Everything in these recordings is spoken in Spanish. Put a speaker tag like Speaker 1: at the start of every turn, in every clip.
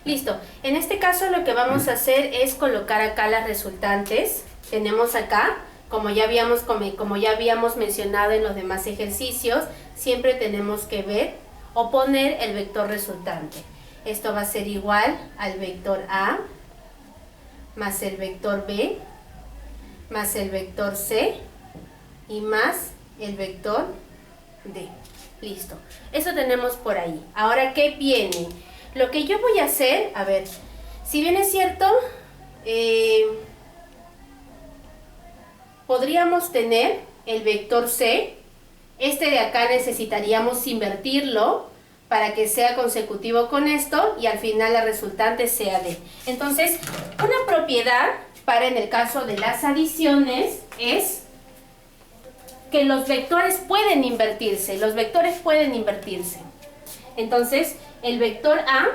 Speaker 1: Listo. En este caso lo que vamos a hacer es colocar acá las resultantes. Tenemos acá, como ya habíamos mencionado en los demás ejercicios, siempre tenemos que ver o poner el vector resultante. Esto va a ser igual al vector A más el vector B más el vector C y más el vector D. Listo. Eso tenemos por ahí. Ahora, ¿qué viene? Lo que yo voy a hacer, a ver, si bien es cierto, podríamos tener el vector C. Este de acá necesitaríamos invertirlo para que sea consecutivo con esto y al final la resultante sea D. Entonces, una propiedad para en el caso de las adiciones es que los vectores pueden invertirse. Los vectores pueden invertirse. Entonces, el vector A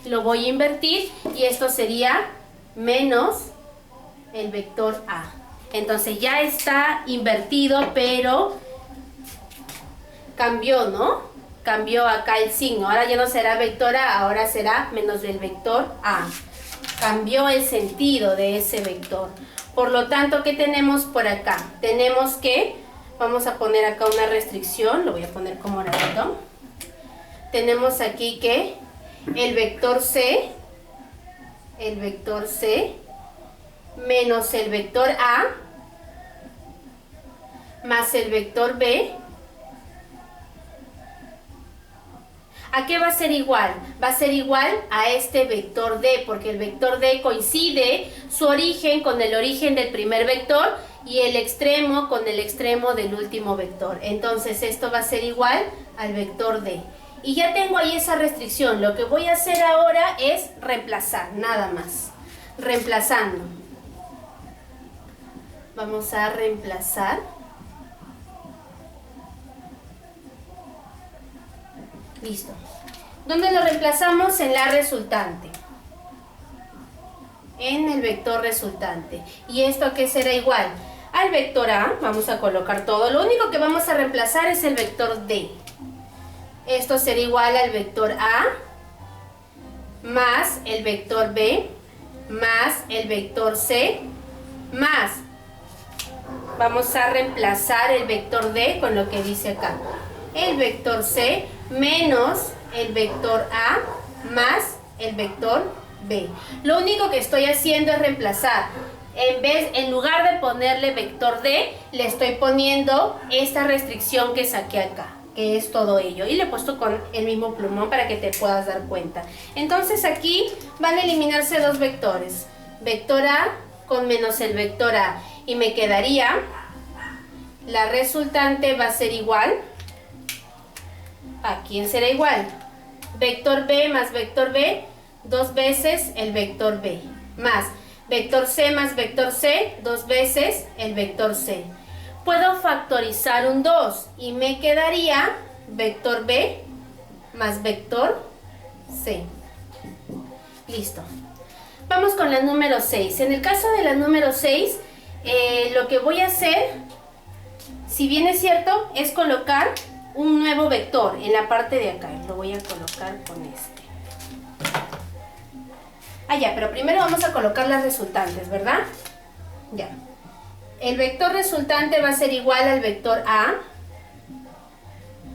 Speaker 1: lo voy a invertir y esto sería menos el vector A. Entonces ya está invertido, pero cambió, ¿no? Cambió acá el signo. Ahora ya no será vector A, ahora será menos el vector A. Cambió el sentido de ese vector. Por lo tanto, ¿qué tenemos por acá? Tenemos que, vamos a poner acá una restricción, lo voy a poner como moradito. Tenemos aquí que el vector C menos el vector A más el vector B. ¿A qué va a ser igual? Va a ser igual a este vector D, porque el vector D coincide su origen con el origen del primer vector y el extremo con el extremo del último vector. Entonces esto va a ser igual al vector D. Y ya tengo ahí esa restricción. Lo que voy a hacer ahora es reemplazar, nada más. Reemplazando. Vamos a reemplazar. Listo. ¿Dónde lo reemplazamos? En la resultante. En el vector resultante. ¿Y esto a qué será igual? Al vector A, vamos a colocar todo. Lo único que vamos a reemplazar es el vector D. Esto será igual al vector A más el vector B más el vector C más. Vamos a reemplazar el vector D con lo que dice acá. El vector C menos el vector A más el vector B. Lo único que estoy haciendo es reemplazar. En lugar de ponerle vector D, le estoy poniendo esta restricción que saqué acá, que es todo ello. Y le he puesto con el mismo plumón para que te puedas dar cuenta. Entonces aquí van a eliminarse dos vectores. Vector A con menos el vector A. Y me quedaría, la resultante va a ser igual. ¿A quién será igual? Vector B más vector B, dos veces el vector B. Más vector C más vector C, dos veces el vector C. Puedo factorizar un 2 y me quedaría vector B más vector C. Listo. Vamos con la número 6. En el caso de la número 6, lo que voy a hacer, si bien es cierto, es colocar un nuevo vector en la parte de acá. Lo voy a colocar con este. Ya, pero primero vamos a colocar las resultantes, ¿verdad? Ya. El vector resultante va a ser igual al vector A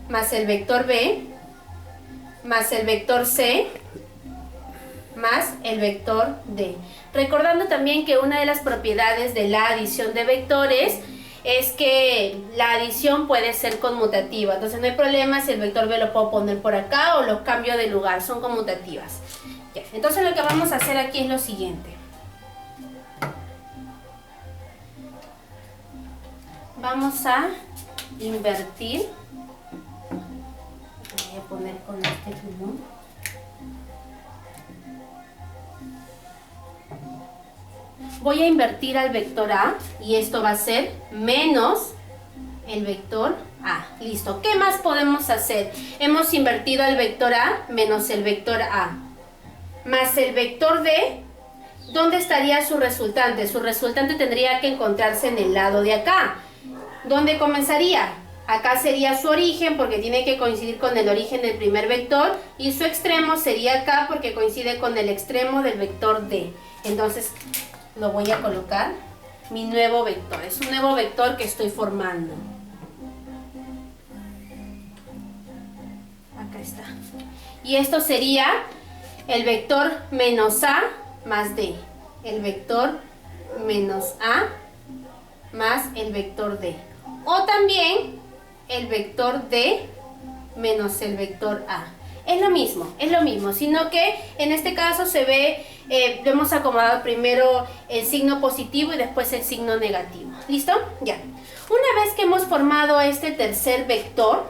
Speaker 1: más el vector B más el vector C más el vector D. Recordando también que una de las propiedades de la adición de vectores es que la adición puede ser conmutativa. Entonces no hay problema si el vector B lo puedo poner por acá o lo cambio de lugar, son conmutativas. Ya. Entonces lo que vamos a hacer aquí es lo siguiente. Vamos a invertir. Voy a poner con este plumón. Voy a invertir al vector A y esto va a ser menos el vector A. Listo. ¿Qué más podemos hacer? Hemos invertido al vector A menos el vector A más el vector D. ¿Dónde estaría su resultante? Su resultante tendría que encontrarse en el lado de acá. ¿Dónde comenzaría? Acá sería su origen porque tiene que coincidir con el origen del primer vector y su extremo sería acá porque coincide con el extremo del vector D. Entonces lo voy a colocar, mi nuevo vector. Es un nuevo vector que estoy formando. Acá está. Y esto sería el vector menos A más D. El vector menos A más el vector D. O también el vector D menos el vector A. Es lo mismo, sino que en este caso se ve, lo hemos acomodado primero el signo positivo y después el signo negativo. ¿Listo? Ya. Una vez que hemos formado este tercer vector,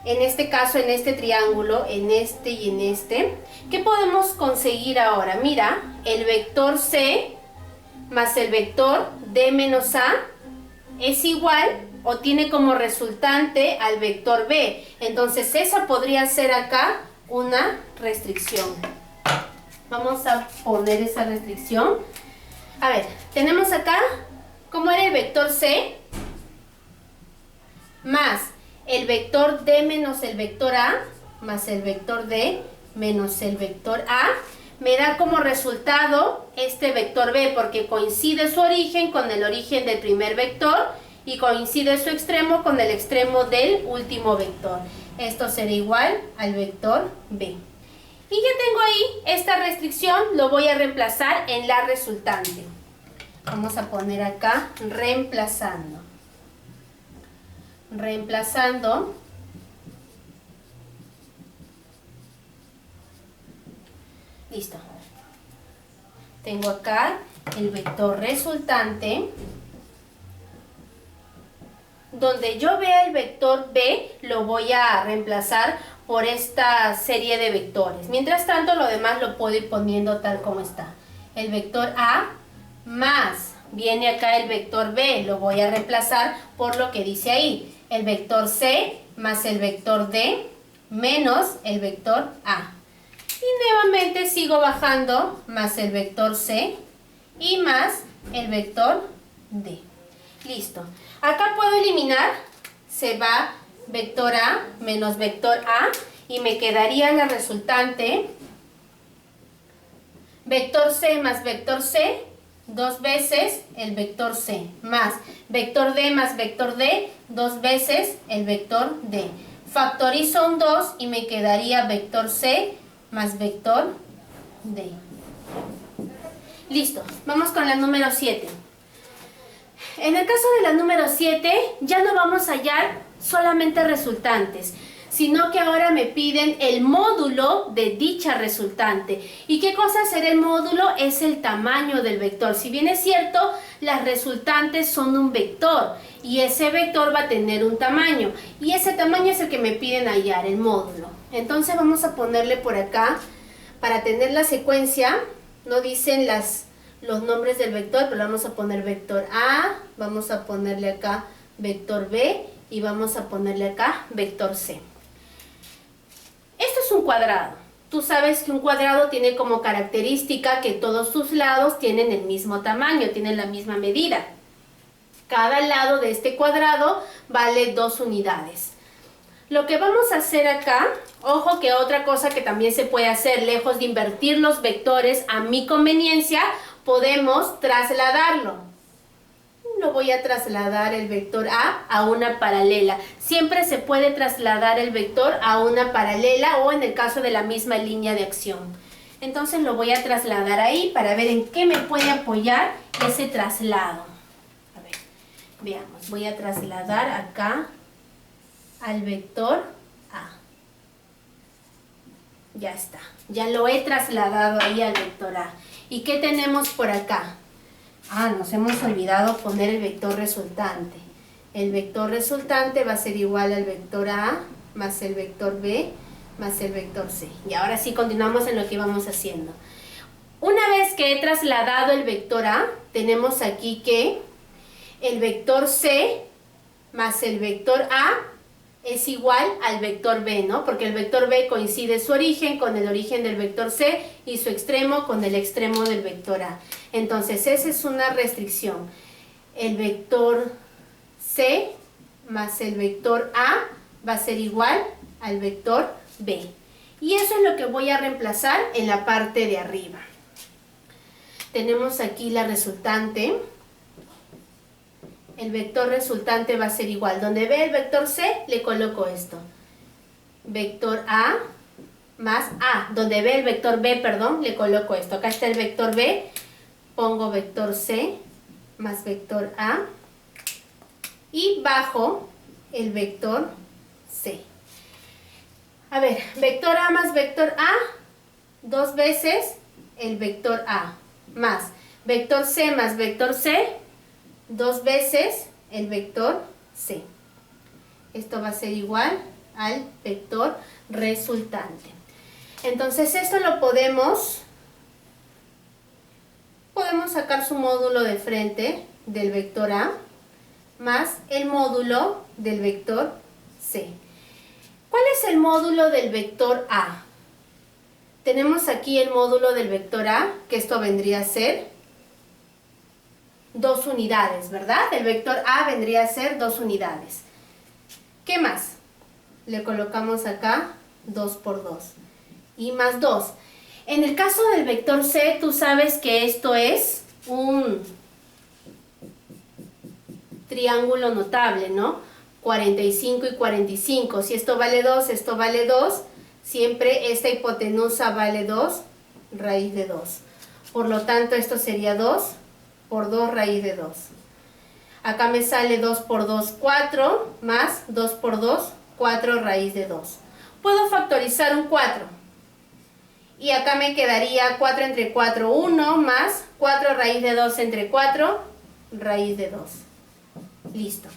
Speaker 1: en este caso, en este triángulo, en este y en este, ¿qué podemos conseguir ahora? Mira, el vector C más el vector D menos A es igual o tiene como resultante al vector B. Entonces esa podría ser acá una restricción. Vamos a poner esa restricción. A ver, tenemos acá, ¿cómo era el vector C? Más el vector D menos el vector A, más el vector D menos el vector A, me da como resultado este vector B, porque coincide su origen con el origen del primer vector y coincide su extremo con el extremo del último vector. Esto será igual al vector B. Y ya tengo ahí esta restricción, lo voy a reemplazar en la resultante. Vamos a poner acá reemplazando. Reemplazando. Listo. Tengo acá el vector resultante. Donde yo vea el vector B, lo voy a reemplazar por esta serie de vectores. Mientras tanto, lo demás lo puedo ir poniendo tal como está. El vector A más, viene acá el vector B, lo voy a reemplazar por lo que dice ahí. El vector C más el vector D menos el vector A. Y nuevamente sigo bajando más el vector C y más el vector D. Listo. Acá puedo eliminar, se va vector A menos vector A y me quedaría la resultante vector C más vector C, dos veces el vector C, más vector D, dos veces el vector D. Factorizo un 2 y me quedaría vector C más vector D. Listo, vamos con la número 7. En el caso de la número 7, ya no vamos a hallar solamente resultantes, sino que ahora me piden el módulo de dicha resultante. ¿Y qué cosa será el módulo? Es el tamaño del vector. Si bien es cierto, las resultantes son un vector y ese vector va a tener un tamaño. Y ese tamaño es el que me piden hallar, el módulo. Entonces vamos a ponerle por acá, para tener la secuencia, no dicen los nombres del vector, pero vamos a poner vector A, vamos a ponerle acá vector B y vamos a ponerle acá vector C. Esto es un cuadrado. Tú sabes que un cuadrado tiene como característica que todos sus lados tienen el mismo tamaño, tienen la misma medida. Cada lado de este cuadrado vale 2 unidades. Lo que vamos a hacer acá, ojo que otra cosa que también se puede hacer, lejos de invertir los vectores a mi conveniencia, podemos trasladarlo. Lo voy a trasladar el vector a una paralela. Siempre se puede trasladar el vector a una paralela o en el caso de la misma línea de acción. Entonces lo voy a trasladar ahí para ver en qué me puede apoyar ese traslado. A ver, veamos. Voy a trasladar acá al vector A. Ya está. Ya lo he trasladado ahí al vector A. ¿Y qué tenemos por acá? Nos hemos olvidado poner el vector resultante. El vector resultante va a ser igual al vector A más el vector B más el vector C. Y ahora sí continuamos en lo que íbamos haciendo. Una vez que he trasladado el vector A, tenemos aquí que el vector C más el vector A es igual al vector B, ¿no? Porque el vector B coincide su origen con el origen del vector C y su extremo con el extremo del vector A. Entonces, esa es una restricción. El vector C más el vector A va a ser igual al vector B. Y eso es lo que voy a reemplazar en la parte de arriba. Tenemos aquí la resultante. El vector resultante va a ser igual. Donde ve el vector C, le coloco esto. Vector A más A. Donde ve el vector B, perdón, le coloco esto. Acá está el vector B. Pongo vector C más vector A. Y bajo el vector C. A ver, vector A más vector A, dos veces el vector A, más vector C más vector C, dos veces el vector C. Esto va a ser igual al vector resultante. Entonces esto lo podemos sacar su módulo de frente del vector A más el módulo del vector C. ¿Cuál es el módulo del vector A? Tenemos aquí el módulo del vector A, que esto vendría a ser 2 unidades, ¿verdad? El vector A vendría a ser 2 unidades. ¿Qué más? Le colocamos acá 2 por 2 y más 2. En el caso del vector C, tú sabes que esto es un triángulo notable, ¿no? 45 y 45. Si esto vale 2, esto vale 2. Siempre esta hipotenusa vale 2 raíz de 2. Por lo tanto, esto sería 2 por 2 raíz de 2. Acá me sale 2 por 2, 4, más 2 por 2, 4 raíz de 2. Puedo factorizar un 4. Y acá me quedaría 4 entre 4, 1, más 4 raíz de 2 entre 4, raíz de 2. Listo.